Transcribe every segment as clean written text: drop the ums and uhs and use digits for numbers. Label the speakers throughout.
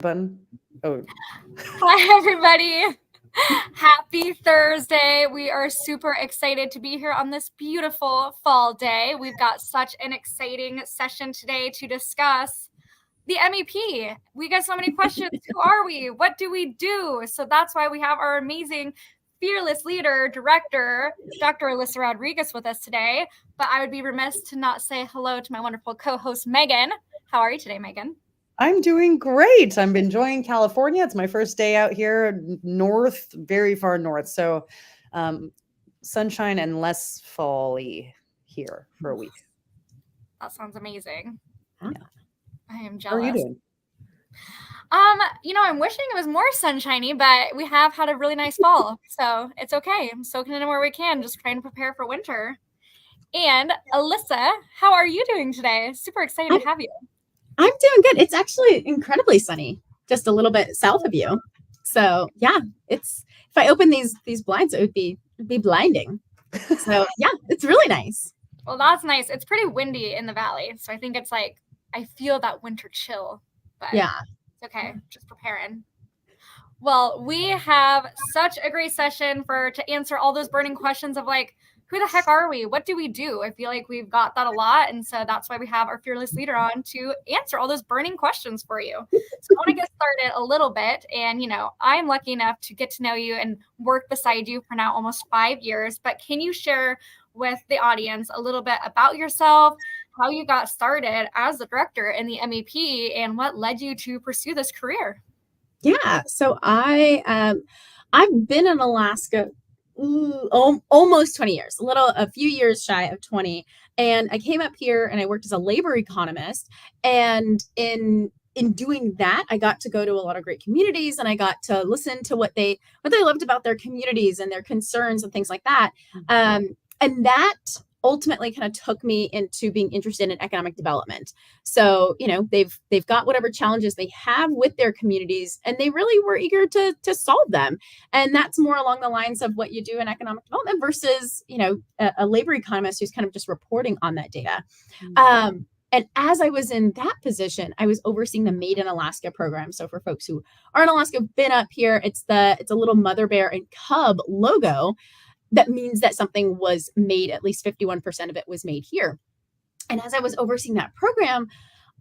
Speaker 1: button. Oh,
Speaker 2: Hi, everybody. Happy Thursday. We are super excited to be here on this beautiful fall day. We've got such an exciting session today to discuss the MEP. We got so many questions. Who are we? What do we do? So that's why we have our amazing fearless leader, director, Dr. Alyssa Rodrigues with us today. But I would be remiss to not say hello to my wonderful co-host, Megan. How are you today, Megan?
Speaker 1: I'm doing great. I'm enjoying California. It's my first day out here north, very far north. So sunshine and less fall-y here for a week.
Speaker 2: That sounds amazing.
Speaker 1: Yeah.
Speaker 2: I am jealous.
Speaker 1: How are you doing?
Speaker 2: I'm wishing it was more sunshiny, but we have had a really nice fall, so it's okay. I'm soaking in where we can, just trying to prepare for winter. And Alyssa, how are you doing today? Super excited to have you.
Speaker 3: I'm doing good. It's actually incredibly sunny, just a little bit south of you. So yeah, if I open these blinds, it would be blinding. So yeah, it's really nice.
Speaker 2: Well, that's nice. It's pretty windy in the valley, so I think it's like I feel that winter chill. But
Speaker 3: yeah,
Speaker 2: it's okay. Just preparing. Well, we have such a great session to answer all those burning questions of like, who the heck are we? What do we do? I feel like we've got that a lot. And so that's why we have our fearless leader on to answer all those burning questions for you. So I want to get started a little bit. And, I'm lucky enough to get to know you and work beside you for now almost 5 years. But can you share with the audience a little bit about yourself, how you got started as the director in the MEP, and what led you to pursue this career?
Speaker 3: Yeah. So I've been in Alaska almost 20 years, a few years shy of 20. And I came up here and I worked as a labor economist. And in doing that, I got to go to a lot of great communities and I got to listen to what they loved about their communities and their concerns and things like that. And that ultimately kind of took me into being interested in economic development. So, they've got whatever challenges they have with their communities and they really were eager to solve them. And that's more along the lines of what you do in economic development versus, a labor economist who's kind of just reporting on that data. Mm-hmm. And as I was in that position, I was overseeing the Made in Alaska program. So for folks who are in Alaska, been up here, it's a little mother bear and cub logo. That means that something was made, at least 51% of it was made here. And as I was overseeing that program,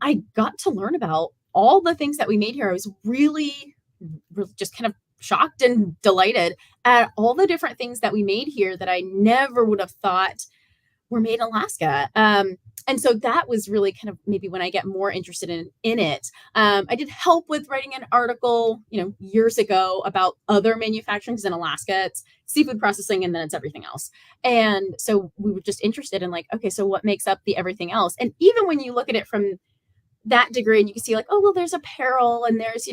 Speaker 3: I got to learn about all the things that we made here. I was really just kind of shocked and delighted at all the different things that we made here that I never would have thought were made in Alaska. And so that was really kind of maybe when I get more interested in it. I did help with writing an article, years ago about other manufacturing, because in Alaska, it's seafood processing and then it's everything else. And so we were just interested in like, okay, so what makes up the everything else? And even when you look at it from that degree and you can see like, oh, well, there's apparel and there's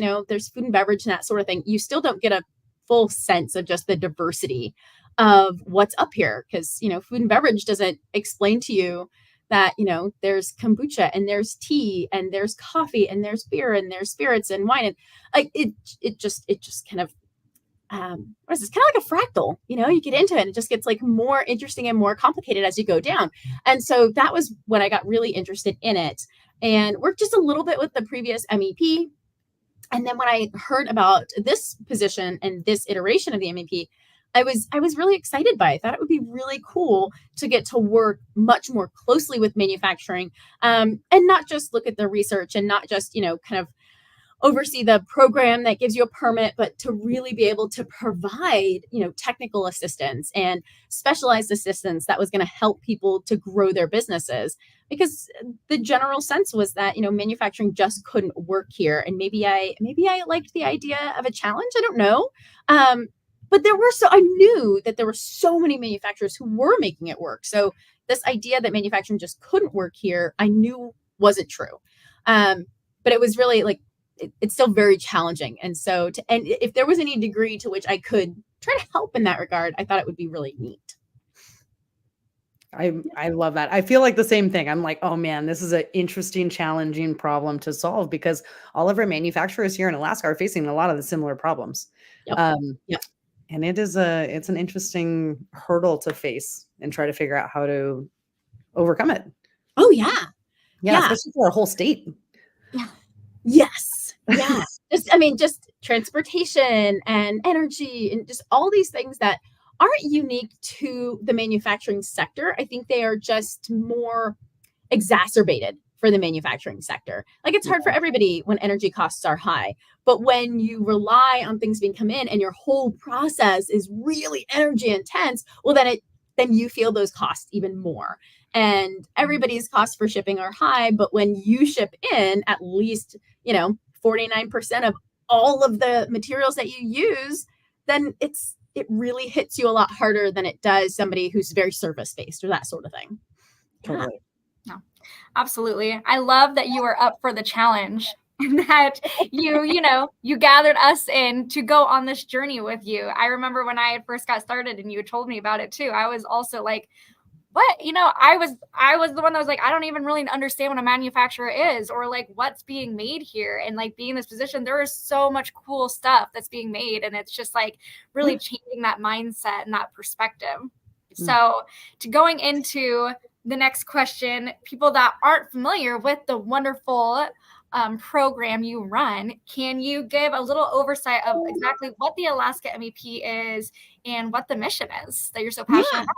Speaker 3: food and beverage and that sort of thing, you still don't get a full sense of just the diversity of what's up here. Because, food and beverage doesn't explain to you that, there's kombucha and there's tea and there's coffee and there's beer and there's spirits and wine. And like, it just kind of, what is this? Kind of like a fractal, you get into it and it just gets like more interesting and more complicated as you go down. And so that was when I got really interested in it and worked just a little bit with the previous MEP. And then when I heard about this position and this iteration of the MEP, I was really excited by it. I thought it would be really cool to get to work much more closely with manufacturing and not just look at the research and not just, kind of oversee the program that gives you a permit, but to really be able to provide, technical assistance and specialized assistance that was going to help people to grow their businesses. Because the general sense was that, manufacturing just couldn't work here. And maybe I liked the idea of a challenge. I don't know. But I knew that there were so many manufacturers who were making it work. So this idea that manufacturing just couldn't work here, I knew wasn't true. But it was really like, it's still very challenging. And so and if there was any degree to which I could try to help in that regard, I thought it would be really neat.
Speaker 1: I love that. I feel like the same thing. I'm like, oh man, this is an interesting, challenging problem to solve because all of our manufacturers here in Alaska are facing a lot of the similar problems.
Speaker 3: Yep.
Speaker 1: And it's an interesting hurdle to face and try to figure out how to overcome it.
Speaker 3: Oh yeah.
Speaker 1: Yeah. Especially for our whole state.
Speaker 3: Yeah. Yes. Yeah. just transportation and energy and just all these things that aren't unique to the manufacturing sector. I think they are just more exacerbated for the manufacturing sector. Like it's hard for everybody when energy costs are high, but when you rely on things being come in and your whole process is really energy intense, well then you feel those costs even more. And everybody's costs for shipping are high, but when you ship in at least, 49% of all of the materials that you use, then it really hits you a lot harder than it does somebody who's very service based or that sort of thing.
Speaker 1: Totally.
Speaker 2: No, absolutely. I love that you were up for the challenge and that you gathered us in to go on this journey with you. I remember when I had first got started and you had told me about it too. I was also like, what? I was the one that was like, I don't even really understand what a manufacturer is or like what's being made here. And like being in this position, there is so much cool stuff that's being made. And it's just like really changing that mindset and that perspective. So to going into the next question, people that aren't familiar with the wonderful program you run, can you give a little oversight of exactly what the Alaska MEP is and what the mission is that you're so passionate about?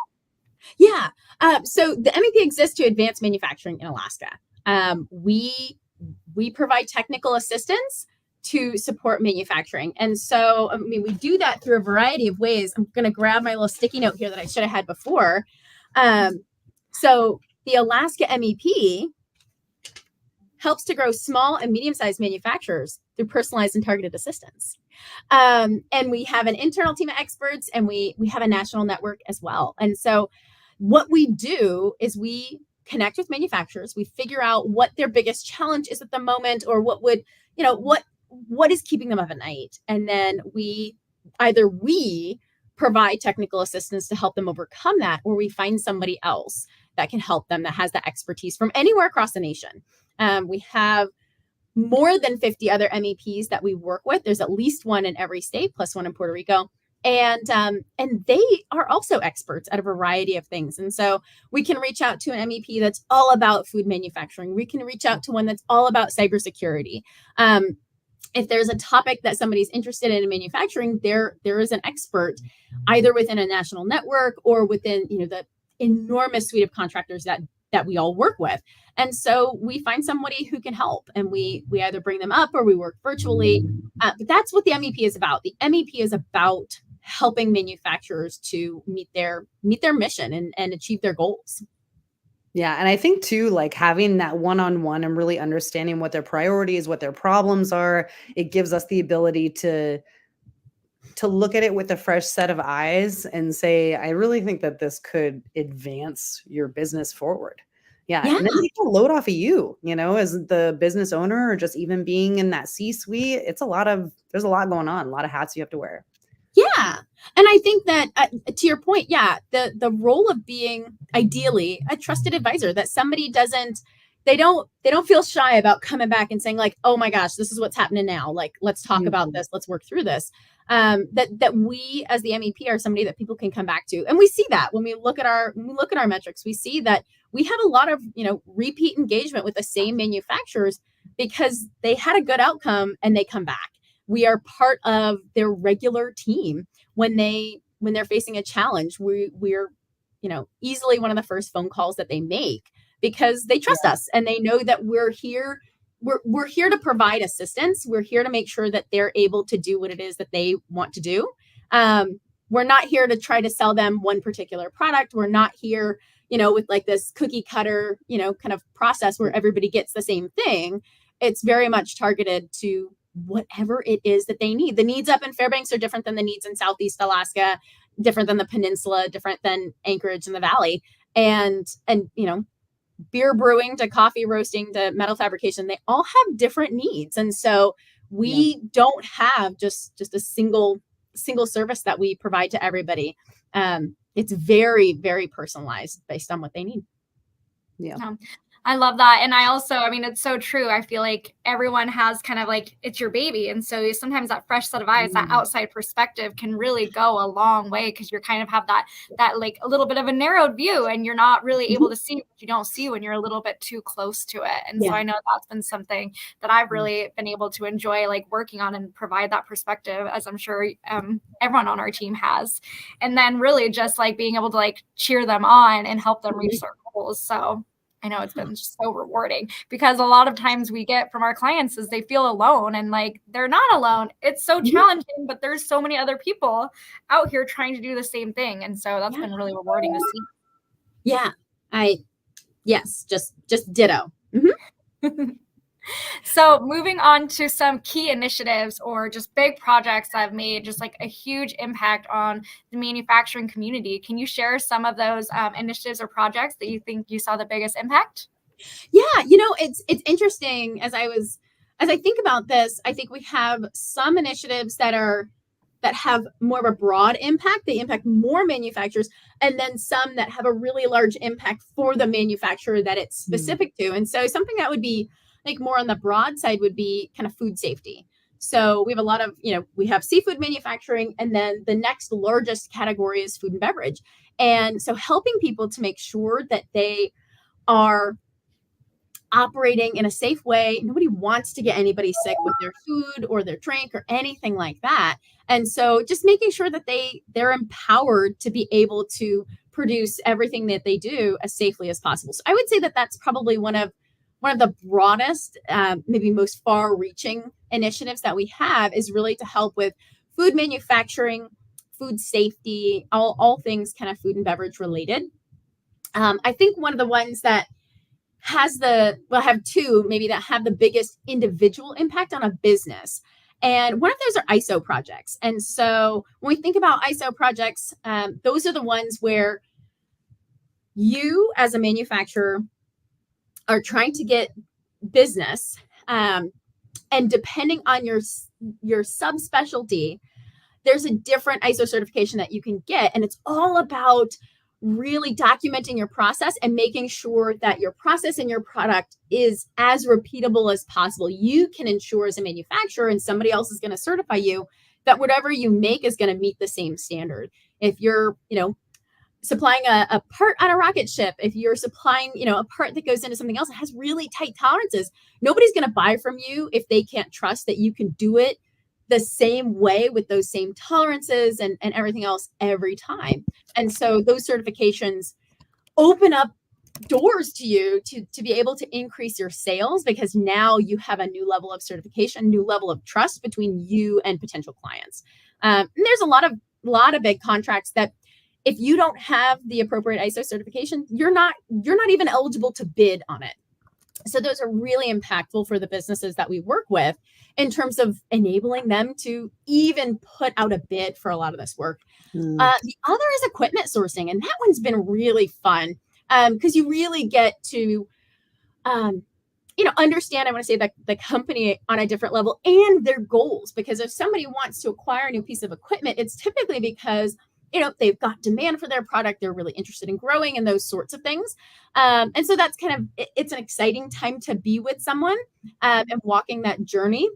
Speaker 3: Yeah. So the MEP exists to advance manufacturing in Alaska. We provide technical assistance to support manufacturing. And so, we do that through a variety of ways. I'm going to grab my little sticky note here that I should have had before. So the Alaska MEP helps to grow small and medium-sized manufacturers through personalized and targeted assistance. And we have an internal team of experts, and we have a national network as well. And so what we do is we connect with manufacturers. We figure out what their biggest challenge is at the moment, or what is keeping them up at night. And then we provide technical assistance to help them overcome that, or we find somebody else that can help them that has the expertise from anywhere across the nation. We have more than 50 other MEPs that we work with. There's at least one in every state, plus one in Puerto Rico. And they are also experts at a variety of things. And so we can reach out to an MEP that's all about food manufacturing. We can reach out to one that's all about cybersecurity. If there's a topic that somebody's interested in manufacturing, there is an expert either within a national network or within the enormous suite of contractors that we all work with. And so we find somebody who can help, and we either bring them up or we work virtually. But that's what the MEP is about. The MEP is about helping manufacturers to meet their mission and achieve their goals.
Speaker 1: Yeah. And I think too, like having that one-on-one and really understanding what their priorities, what their problems are, it gives us the ability to look at it with a fresh set of eyes and say, I really think that this could advance your business forward. Yeah. And then take the load off of you, as the business owner, or just even being in that C-suite. There's a lot going on, a lot of hats you have to wear.
Speaker 3: Yeah. And I think that to your point, the role of being ideally a trusted advisor, that somebody they don't feel shy about coming back and saying like, oh my gosh, this is what's happening now. Like, let's talk about this. Let's work through this. That we as the MEP are somebody that people can come back to. And we see that when we look at our metrics, we see that we have a lot of, repeat engagement with the same manufacturers because they had a good outcome and they come back. We are part of their regular team when they're facing a challenge. We're easily one of the first phone calls that they make because they trust us and they know that we're here. We're here to provide assistance. We're here to make sure that they're able to do what it is that they want to do. We're not here to try to sell them one particular product. We're not here, with like this cookie cutter, kind of process where everybody gets the same thing. It's very much targeted to whatever it is that they need. The needs up in Fairbanks are different than the needs in Southeast Alaska, different than the peninsula, different than Anchorage and the Valley. And beer brewing to coffee roasting to metal fabrication, they all have different needs. And so we don't have just a single service that we provide to everybody. It's very, very personalized based on what they need.
Speaker 1: Yeah.
Speaker 2: I love that. And I also, I mean, it's so true. I feel like everyone has kind of like, it's your baby. And so sometimes that fresh set of eyes, that outside perspective can really go a long way, because you're kind of have that like a little bit of a narrowed view, and you're not really able to see what you don't see when you're a little bit too close to it. And so I know that's been something that I've really been able to enjoy, like working on, and provide that perspective, as I'm sure everyone on our team has. And then really just like being able to like cheer them on and help them reach their goals. So I know it's been just so rewarding, because a lot of times we get from our clients is they feel alone, and like they're not alone. It's so challenging, but there's so many other people out here trying to do the same thing. And so that's been really rewarding to see.
Speaker 3: Yeah. Yes, just ditto. Mm-hmm.
Speaker 2: So moving on to some key initiatives or just big projects that have made just like a huge impact on the manufacturing community. Can you share some of those initiatives or projects that you think you saw the biggest impact?
Speaker 3: Yeah, it's interesting as I think about this. I think we have some initiatives that have more of a broad impact. They impact more manufacturers, and then some that have a really large impact for the manufacturer that it's specific to. And so something that would be like more on the broad side would be kind of food safety. So we have a lot of, we have seafood manufacturing, and then the next largest category is food and beverage. And so helping people to make sure that they are operating in a safe way. Nobody wants to get anybody sick with their food or their drink or anything like that. And so just making sure that they're empowered to be able to produce everything that they do as safely as possible. So I would say that that's probably one of the broadest, maybe most far-reaching initiatives that we have, is really to help with food manufacturing, food safety, all things kind of food and beverage related. I think one of the ones that have two maybe that have the biggest individual impact on a business. And one of those are ISO projects. And so when we think about ISO projects, those are the ones where you as a manufacturer are trying to get business. And depending on your subspecialty, there's a different ISO certification that you can get. And it's all about really documenting your process and making sure that your process and your product is as repeatable as possible. You can ensure as a manufacturer, and somebody else is going to certify you, that whatever you make is going to meet the same standard. If you're, supplying a part on a rocket ship, if you're supplying, a part that goes into something else that has really tight tolerances, nobody's going to buy from you if they can't trust that you can do it the same way with those same tolerances and everything else every time. And so those certifications open up doors to you to be able to increase your sales, because now you have a new level of certification, new level of trust between you and potential clients. And there's a lot of big contracts that if you don't have the appropriate ISO certification, you're not even eligible to bid on it. So those are really impactful for the businesses that we work with in terms of enabling them to even put out a bid for a lot of this work. The other is equipment sourcing, and that one's been really fun because you really get to understand, I want to say, that the company on a different level and their goals. Because if somebody wants to acquire a new piece of equipment, it's typically because they've got demand for their product. They're really interested in growing and those sorts of things. And so that's it's an exciting time to be with someone and walking that journey.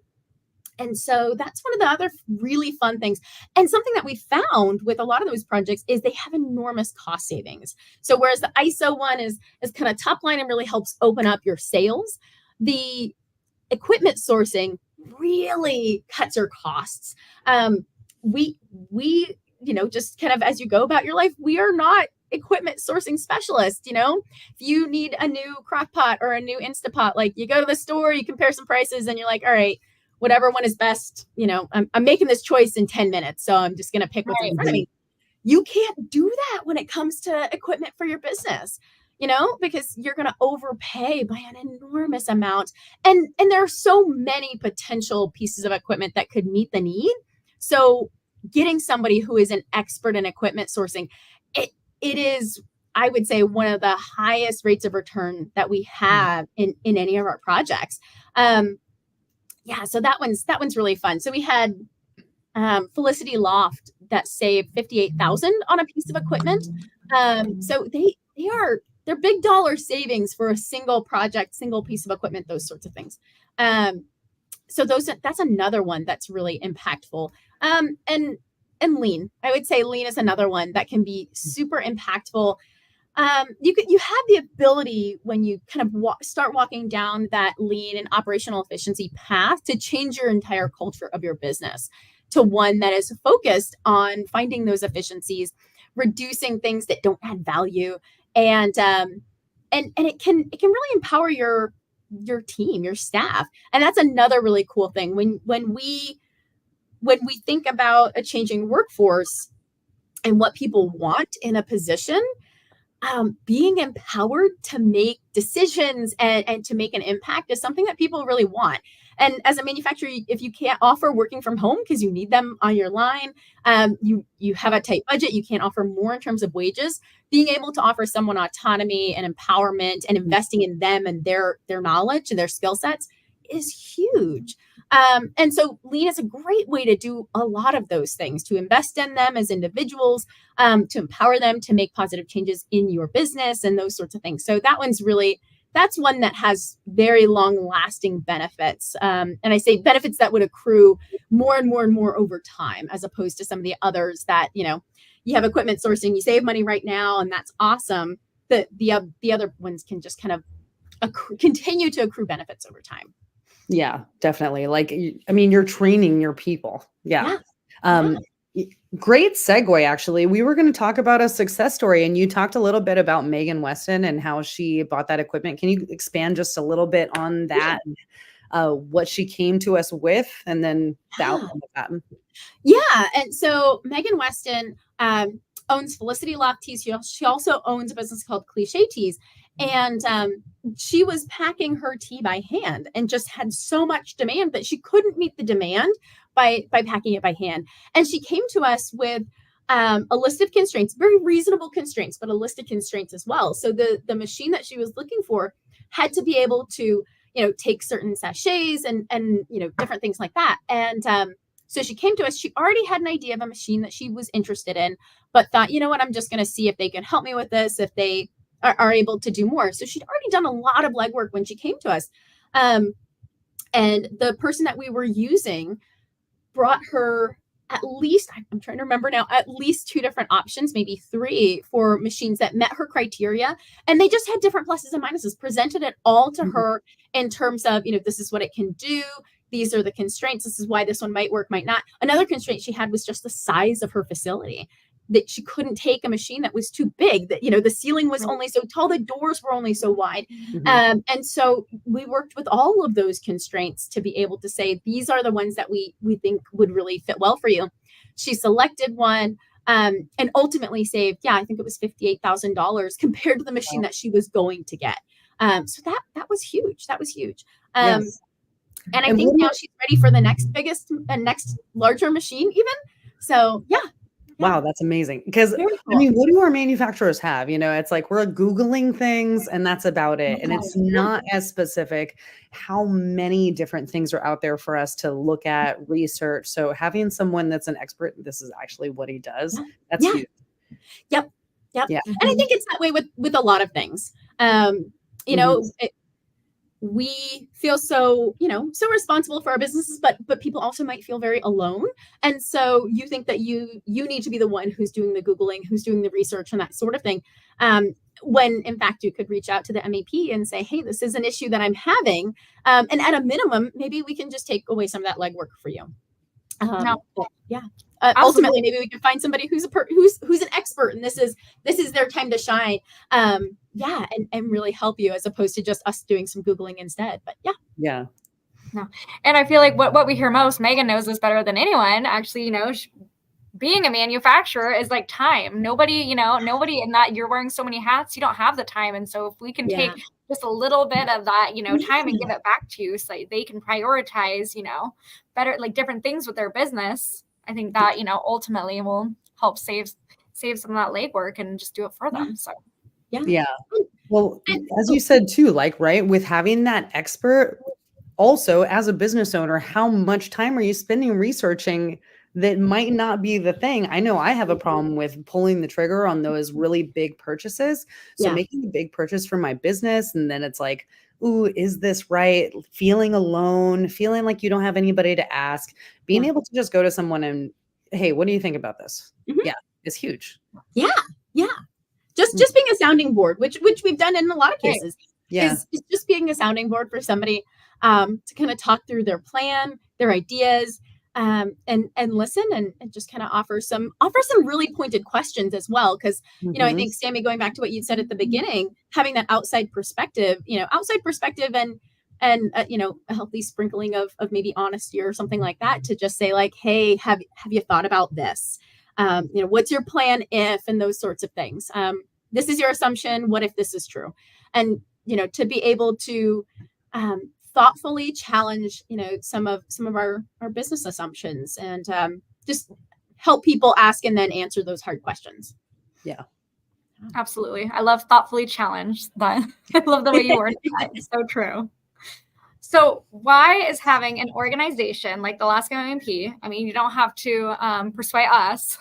Speaker 3: And so that's one of the other really fun things. And something that we found with a lot of those projects is they have enormous cost savings. So whereas the ISO one is kind of top line and really helps open up your sales, the equipment sourcing really cuts your costs. We just kind of as you go about your life, we are not equipment sourcing specialists. If you need a new crock pot or a new Instapot, like you go to the store, you compare some prices, and you're like, all right, whatever one is best, I'm making this choice in 10 minutes. So I'm just going to pick what's in front of me. You can't do that when it comes to equipment for your business, because you're going to overpay by an enormous amount. And there are so many potential pieces of equipment that could meet the need. So getting somebody who is an expert in equipment sourcing, it is, I would say, one of the highest rates of return that we have in any of our projects. So that one's really fun. So we had Felicity Loft that saved $58,000 on a piece of equipment. So they are they're big dollar savings for a single project, single piece of equipment, those sorts of things. So that's another one that's really impactful. And lean, I would say lean is another one that can be super impactful. You have the ability when you kind of start walking down that lean and operational efficiency path to change your entire culture of your business to one that is focused on finding those efficiencies, reducing things that don't add value, and it can really empower your team, your staff. And that's another really cool thing when we think about a changing workforce and what people want in a position. Being empowered to make decisions and to make an impact is something that people really want. And as a manufacturer, if you can't offer working from home because you need them on your line, you have a tight budget, you can't offer more in terms of wages, being able to offer someone autonomy and empowerment and investing in them and their knowledge and their skill sets is huge. And so lean is a great way to do a lot of those things, to invest in them as individuals, to empower them to make positive changes in your business and those sorts of things. So that's one that has very long lasting benefits. And I say benefits that would accrue more and more and more over time, as opposed to some of the others that, you have equipment sourcing, you save money right now, and that's awesome. The other ones can just kind of continue to accrue benefits over time.
Speaker 1: Yeah, definitely. Like, you're training your people. Yeah. Great segue, actually. We were going to talk about a success story, and you talked a little bit about Megan Weston and how she bought that equipment. Can you expand just a little bit on that, what she came to us with, and then the outcome of that?
Speaker 3: Yeah. And so Megan Weston owns Felicity Loft Teas. She also owns a business called Cliche Teas. And she was packing her tea by hand and just had so much demand that she couldn't meet the demand by packing it by hand. And she came to us with a list of constraints, very reasonable constraints, but a list of constraints as well. So the machine that she was looking for had to be able to, take certain sachets and different things like that. And so she came to us. She already had an idea of a machine that she was interested in, but thought, you know what, I'm just going to see if they can help me with this, if they are able to do more. So she'd already done a lot of legwork when she came to us. And the person that we were using brought her at least, I'm trying to remember now, at least 2 different options, maybe 3 for machines that met her criteria. And they just had different pluses and minuses, presented it all to her in terms of, this is what it can do. These are the constraints. This is why this one might work, might not. Another constraint she had was just the size of her facility, that she couldn't take a machine that was too big, that, the ceiling was only so tall, the doors were only so wide. And so we worked with all of those constraints to be able to say, these are the ones that we think would really fit well for you. She selected one and ultimately saved, I think it was $58,000 compared to the machine that she was going to get. So that was huge. That was huge.
Speaker 1: Yes.
Speaker 3: And I think now she's ready for the next larger machine even. So yeah.
Speaker 1: Wow, that's amazing. Because
Speaker 3: Cool.
Speaker 1: what do our manufacturers have? It's like we're Googling things and that's about it. And it's not as specific how many different things are out there for us to look at, research. So having someone that's an expert, this is actually what he does. That's huge.
Speaker 3: Yep.
Speaker 1: Yeah.
Speaker 3: And I think it's that way with a lot of things. We feel so responsible for our businesses, but people also might feel very alone. And so you think that you need to be the one who's doing the Googling, who's doing the research and that sort of thing. When in fact you could reach out to the MEP and say, hey, this is an issue that I'm having. And at a minimum, maybe we can just take away some of that legwork for you. Ultimately, maybe we can find somebody who's an expert, and this is their time to shine. And really help you, as opposed to just us doing some Googling instead. But
Speaker 2: no. And I feel like what we hear most, Megan knows this better than anyone. Actually, being a manufacturer is like time. Nobody in that you're wearing so many hats, you don't have the time. And so if we can take just a little bit of that, time and give it back to you so they can prioritize, better, like different things with their business. I think that, ultimately will help save some of that legwork and just do it for them. So,
Speaker 1: yeah. Well, as you said too, like, right, with having that expert, also as a business owner, how much time are you spending researching that might not be the thing. I know I have a problem with pulling the trigger on those really big purchases. So
Speaker 3: Yeah.
Speaker 1: making a big purchase for my business, and then it's like, ooh, is this right? Feeling alone, feeling like you don't have anybody to ask, being
Speaker 3: Yeah.
Speaker 1: able to just go to someone and, hey, what do you think about this?
Speaker 3: Mhm.
Speaker 1: Yeah, it's huge.
Speaker 3: Yeah. Yeah. Just being a sounding board, which we've done in a lot of
Speaker 2: Right.
Speaker 3: cases,
Speaker 1: Yeah.
Speaker 3: is just being a sounding board for somebody to kind of talk through their plan, their ideas, and listen and just kind of offer some really pointed questions as well. Because I
Speaker 1: Mhm.
Speaker 3: think, Sammy, going back to what you said at the beginning, having that outside perspective, and a healthy sprinkling of maybe honesty or something like that, to just say like, hey, have you thought about this? What's your plan if, and those sorts of things. This is your assumption. What if this is true? And, to be able to thoughtfully challenge, some of our business assumptions, and just help people ask and then answer those hard questions.
Speaker 1: Yeah.
Speaker 2: Absolutely. I love thoughtfully challenged. That I love the way you worded that. It's so true. So why is having an organization like the Alaska MEP, I mean, you don't have to persuade us,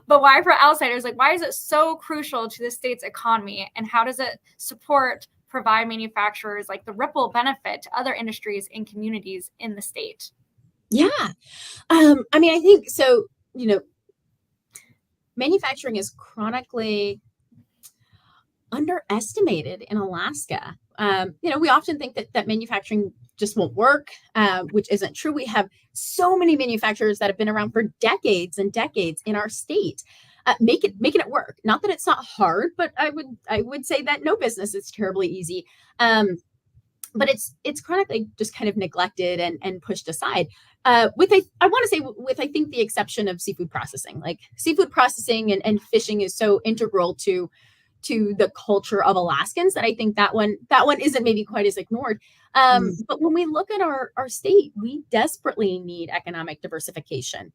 Speaker 2: but why for outsiders, like why is it so crucial to the state's economy, and how does it provide manufacturers like the ripple benefit to other industries and communities in the state?
Speaker 3: Yeah. I mean, I think so, manufacturing is chronically underestimated in Alaska. We often think that manufacturing just won't work, which isn't true. We have so many manufacturers that have been around for decades and decades in our state, making it work. Not that it's not hard, but I would say that no business is terribly easy. But it's chronically just kind of neglected and pushed aside. I want to say, with I think the exception of seafood processing. Like seafood processing and fishing is so integral to the culture of Alaskans that I think that one isn't maybe quite as ignored. But when we look at our state, we desperately need economic diversification.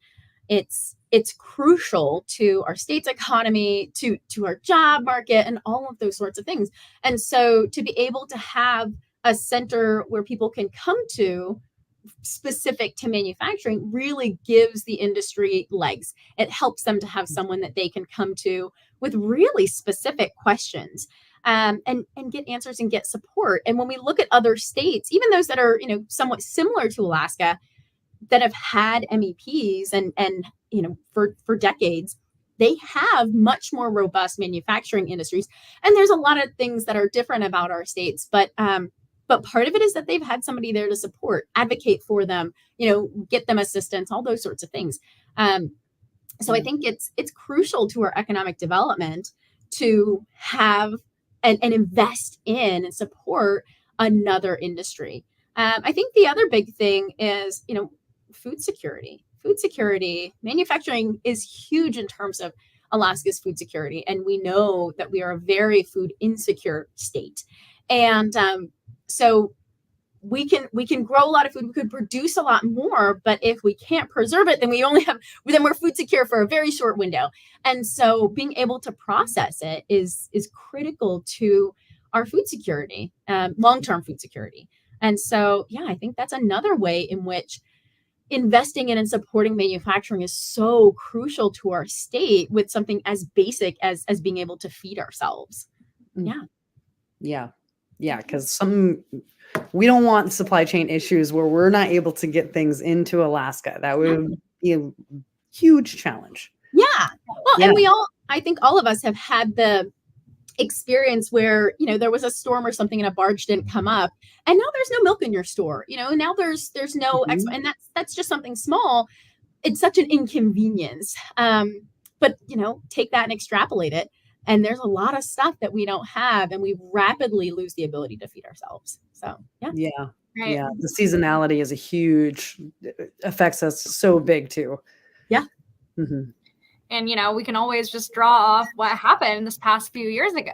Speaker 3: It's crucial to our state's economy, to our job market, and all of those sorts of things. And so to be able to have a center where people can come to specific to manufacturing really gives the industry legs. It helps them to have someone that they can come to with really specific questions, and get answers and get support. And when we look at other states, even those that are somewhat similar to Alaska, that have had MEPs and for decades, they have much more robust manufacturing industries. And there's a lot of things that are different about our states, but part of it is that they've had somebody there to support, advocate for them, get them assistance, all those sorts of things. So I think it's crucial to our economic development to have and invest in and support another industry. I think the other big thing is, food security. Food security, manufacturing is huge in terms of Alaska's food security. And we know that we are a very food insecure state. And so we can grow a lot of food, we could produce a lot more, but if we can't preserve it, then we're food secure for a very short window. And so being able to process it is critical to our food security, long-term food security. And so I think that's another way in which investing in and supporting manufacturing is so crucial to our state, with something as basic as being able to feed ourselves.
Speaker 1: Yeah, because we don't want supply chain issues where we're not able to get things into Alaska. That would be a huge challenge.
Speaker 3: Well, and I think all of us have had the experience where there was a storm or something and a barge didn't come up, and now there's no milk in your store. Now there's no and that's just something small. It's such an inconvenience. But take that and extrapolate it, and there's a lot of stuff that we don't have, and we rapidly lose the ability to feed ourselves. So
Speaker 1: Right. The seasonality is affects us so big too.
Speaker 2: And, we can always just draw off what happened this past few years ago,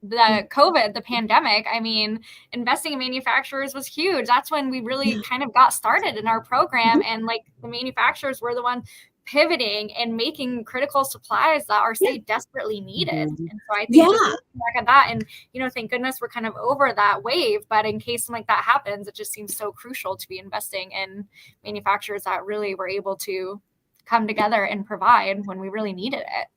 Speaker 2: the COVID, the pandemic. I mean, investing in manufacturers was huge. That's when we really kind of got started in our program. And like the manufacturers were the ones pivoting and making critical supplies that our state desperately needed. And so I think just looking back at that, and, thank goodness we're kind of over that wave. But in case something like that happens, it just seems so crucial to be investing in manufacturers that really were able to come together and provide when we really needed it.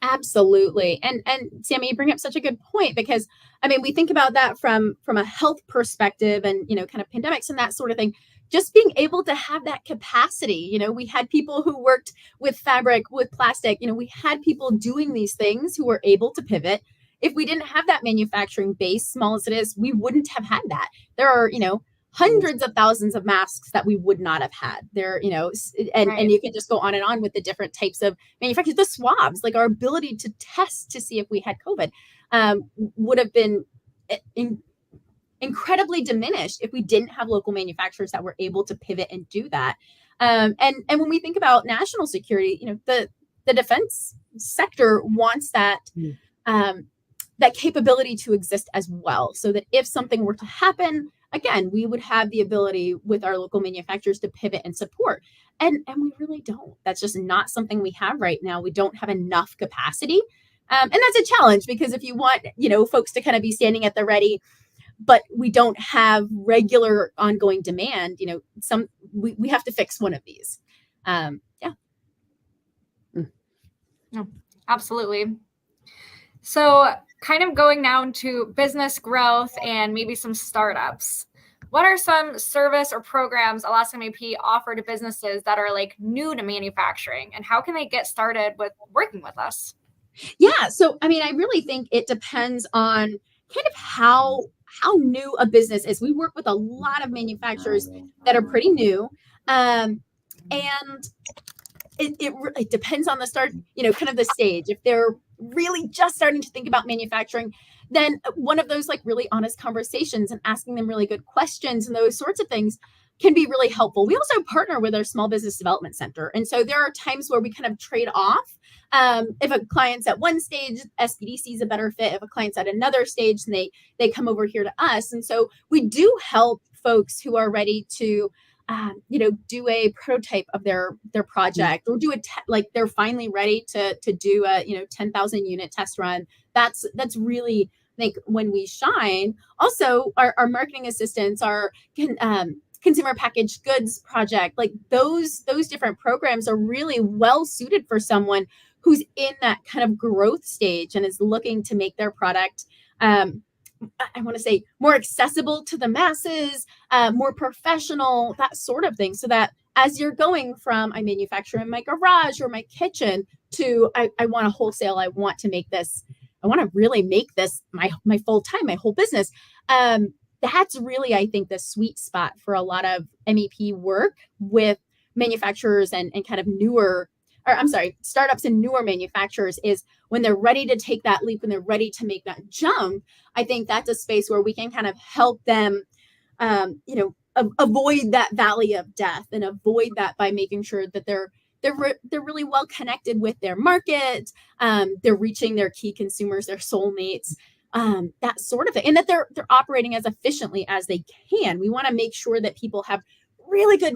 Speaker 3: Absolutely. And Sammy, you bring up such a good point, because I mean, we think about that from a health perspective and, kind of pandemics and that sort of thing. Just being able to have that capacity, we had people who worked with fabric, with plastic, we had people doing these things who were able to pivot. If we didn't have that manufacturing base, small as it is, we wouldn't have had that. There are, hundreds of thousands of masks that we would not have had there, and you can just go on and on with the different types of manufacturers. The swabs, like our ability to test to see if we had COVID, would have been incredibly diminished if we didn't have local manufacturers that were able to pivot and do that. And when we think about national security, the defense sector wants that that capability to exist as well, so that if something were to happen, again, we would have the ability with our local manufacturers to pivot and support. And we really don't. That's just not something we have right now. We don't have enough capacity. And that's a challenge, because if you want, folks to kind of be standing at the ready, but we don't have regular ongoing demand, we have to fix one of these.
Speaker 2: No, absolutely. So kind of going down to business growth and maybe some startups. What are some service or programs Alaska MEP offer to businesses that are like new to manufacturing, and how can they get started with working with us?
Speaker 3: Yeah. So, I mean, I really think it depends on kind of how new a business is. We work with a lot of manufacturers that are pretty new. And it depends on the start, kind of the stage. If they're really just starting to think about manufacturing, then one of those like really honest conversations and asking them really good questions and those sorts of things can be really helpful. We also partner with our small business development center. And so there are times where we kind of trade off. If a client's at one stage, SBDC is a better fit. If a client's at another stage, and they come over here to us. And so we do help folks who are ready to do a prototype of their project, or do like they're finally ready to do a 10,000 unit test run. That's really, I think, when we shine. Also, our marketing assistants, our consumer packaged goods project, like those different programs are really well suited for someone who's in that kind of growth stage and is looking to make their product I want to say more accessible to the masses, more professional, that sort of thing. So that as you're going from I manufacture in my garage or my kitchen to I want to wholesale, I want to make this, I want to really make this my full time, my whole business. That's really, I think, the sweet spot for a lot of MEP work with manufacturers and kind of startups and newer manufacturers, is when they're ready to take that leap, when they're ready to make that jump. I think that's a space where we can kind of help them, avoid that valley of death, and avoid that by making sure that they're really well connected with their market. They're reaching their key consumers, their soulmates, that sort of thing, and that they're operating as efficiently as they can. We want to make sure that people have really good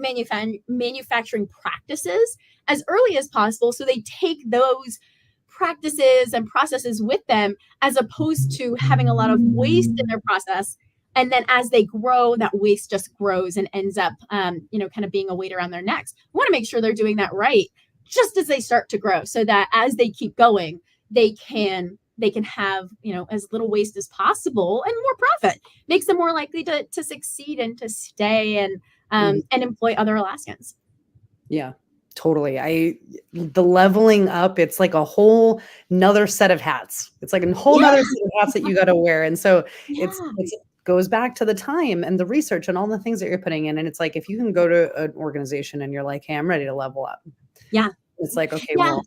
Speaker 3: manufacturing practices as early as possible, so they take those practices and processes with them, as opposed to having a lot of waste in their process. And then as they grow, that waste just grows and ends up, kind of being a weight around their necks. We want to make sure they're doing that right just as they start to grow, so that as they keep going, they can have, as little waste as possible and more profit. Makes them more likely to succeed and to stay and employ other Alaskans.
Speaker 1: Yeah, totally. The leveling up, it's like a whole nother set of hats. It's like a whole nother set of hats that you got to wear. And so it's goes back to the time and the research and all the things that you're putting in. And it's like, if you can go to an organization and you're like, hey, I'm ready to level up.
Speaker 3: Yeah.
Speaker 1: It's like, okay, well,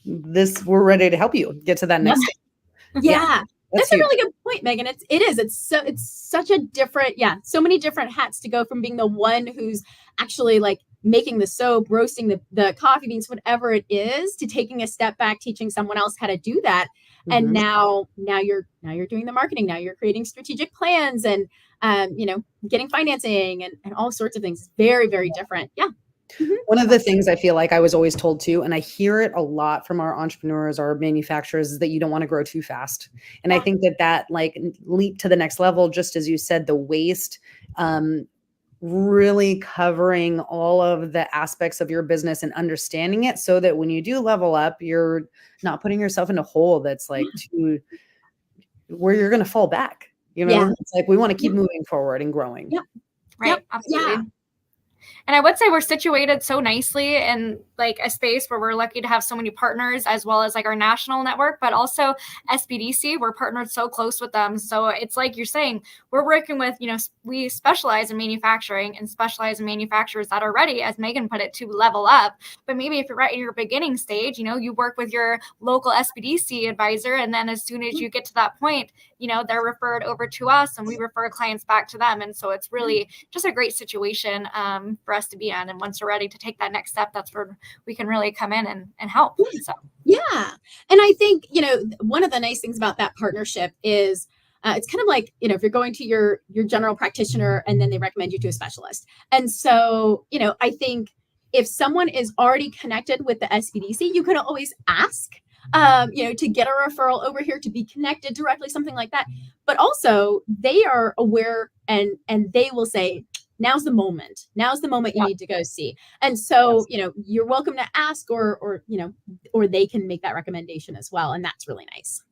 Speaker 1: we're ready to help you get to that next stage.
Speaker 3: Yeah. That's a really good point, Megan. It's such a different, so many different hats to go from being the one who's actually like making the soap, roasting the coffee beans, whatever it is, to taking a step back, teaching someone else how to do that. And now you're doing the marketing. Now you're creating strategic plans and getting financing and all sorts of things. Very, very different. Yeah.
Speaker 1: One of the things I feel like I was always told too, and I hear it a lot from our entrepreneurs, our manufacturers, is that you don't want to grow too fast. And I think that like leap to the next level, just as you said, the waste, really covering all of the aspects of your business and understanding it so that when you do level up, you're not putting yourself in a hole that's like too, where you're going to fall back. You know,
Speaker 3: Yeah.
Speaker 1: it's like we want to keep moving forward and growing.
Speaker 3: Yep.
Speaker 2: Right.
Speaker 3: Yep.
Speaker 2: Absolutely.
Speaker 3: Yeah.
Speaker 2: And I would say we're situated so nicely in like a space where we're lucky to have so many partners, as well as like our national network, but also SBDC, we're partnered so close with them. So it's like you're saying, we're working with, we specialize in manufacturing and specialize in manufacturers that are ready, as Megan put it, to level up. But maybe if you're right in your beginning stage, you work with your local SBDC advisor. And then as soon as you get to that point, they're referred over to us and we refer clients back to them. And so it's really just a great situation for us to be in. And once we're ready to take that next step, that's where we can really come in and help. So
Speaker 3: yeah. And I think, one of the nice things about that partnership is it's kind of like, if you're going to your general practitioner and then they recommend you to a specialist. And so, I think if someone is already connected with the SBDC, you can always ask, to get a referral over here, to be connected directly, something like that. But also they are aware and they will say, now's the moment you need to go see. And so, you're welcome to ask or they can make that recommendation as well. And that's really nice.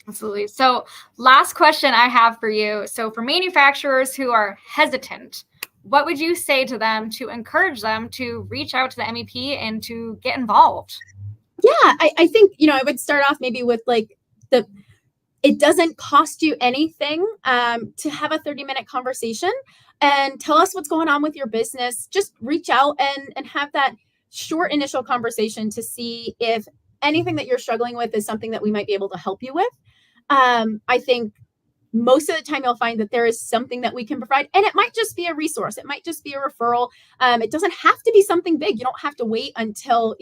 Speaker 2: Absolutely. So last question I have for you. So for manufacturers who are hesitant, what would you say to them to encourage them to reach out to the MEP and to get involved?
Speaker 3: Yeah, I think, I would start off maybe with like it doesn't cost you anything to have a 30-minute conversation and tell us what's going on with your business. Just reach out and have that short initial conversation to see if anything that you're struggling with is something that we might be able to help you with. I think most of the time you'll find that there is something that we can provide, and it might just be a resource. It might just be a referral. It doesn't have to be something big. You don't have to wait until,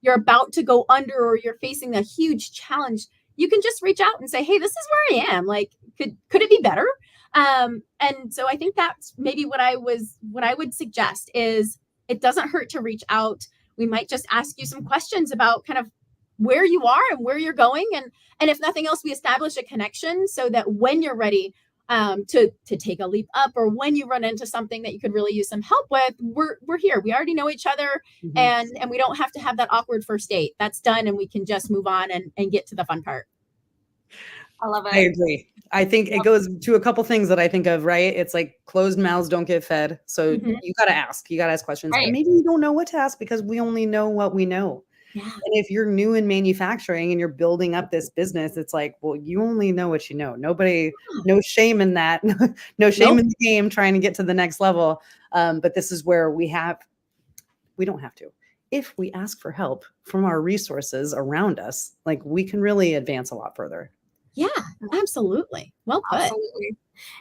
Speaker 3: you're about to go under or you're facing a huge challenge. You can just reach out and say, hey, this is where I am. Like, could it be better? And so I think that's maybe what I would suggest is it doesn't hurt to reach out. We might just ask you some questions about kind of where you are and where you're going. And if nothing else, we establish a connection so that when you're ready to take a leap up, or when you run into something that you could really use some help with, we're here. We already know each other, and we don't have to have that awkward first date. That's done, and we can just move on and get to the fun part.
Speaker 2: I love it.
Speaker 1: I agree. I think it goes to a couple things that I think of, right? It's like closed mouths don't get fed. So you got to ask questions.
Speaker 2: Right.
Speaker 1: And maybe you don't know what to ask because we only know what we know.
Speaker 3: Yeah.
Speaker 1: And if you're new in manufacturing and you're building up this business, it's like, well, you only know what you know. No shame in that. No shame in the game trying to get to the next level. But this is where we don't have to. If we ask for help from our resources around us, like we can really advance a lot further.
Speaker 3: Yeah, absolutely. Well put.
Speaker 2: Absolutely.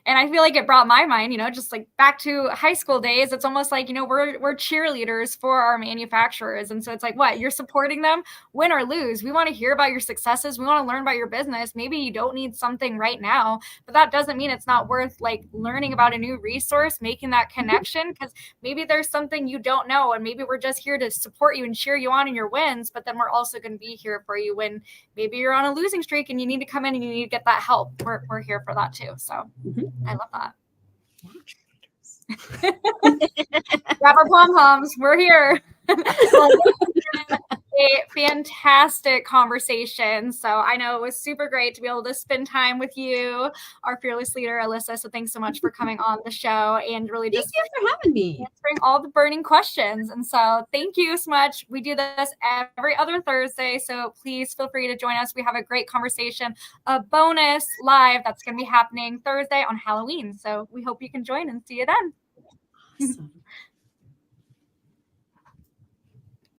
Speaker 2: And I feel like it brought my mind, just like back to high school days. It's almost like, we're cheerleaders for our manufacturers. And so it's like, what? You're supporting them, win or lose. We want to hear about your successes. We want to learn about your business. Maybe you don't need something right now, but that doesn't mean it's not worth like learning about a new resource, making that connection, because maybe there's something you don't know. And maybe we're just here to support you and cheer you on in your wins. But then we're also going to be here for you when maybe you're on a losing streak and you need to come in and you need to get that help. We're here for that too. So I love that. Grab our pom-poms. We're here. A fantastic conversation. So I know it was super great to be able to spend time with you, our fearless leader, Alyssa. So thanks so much for coming on the show and really just
Speaker 3: thank you for having me,
Speaker 2: answering all the burning questions. And so thank you so much. We do this every other Thursday. So please feel free to join us. We have a great conversation, a bonus live that's going to be happening Thursday on Halloween. So we hope you can join and see you then.
Speaker 3: Awesome.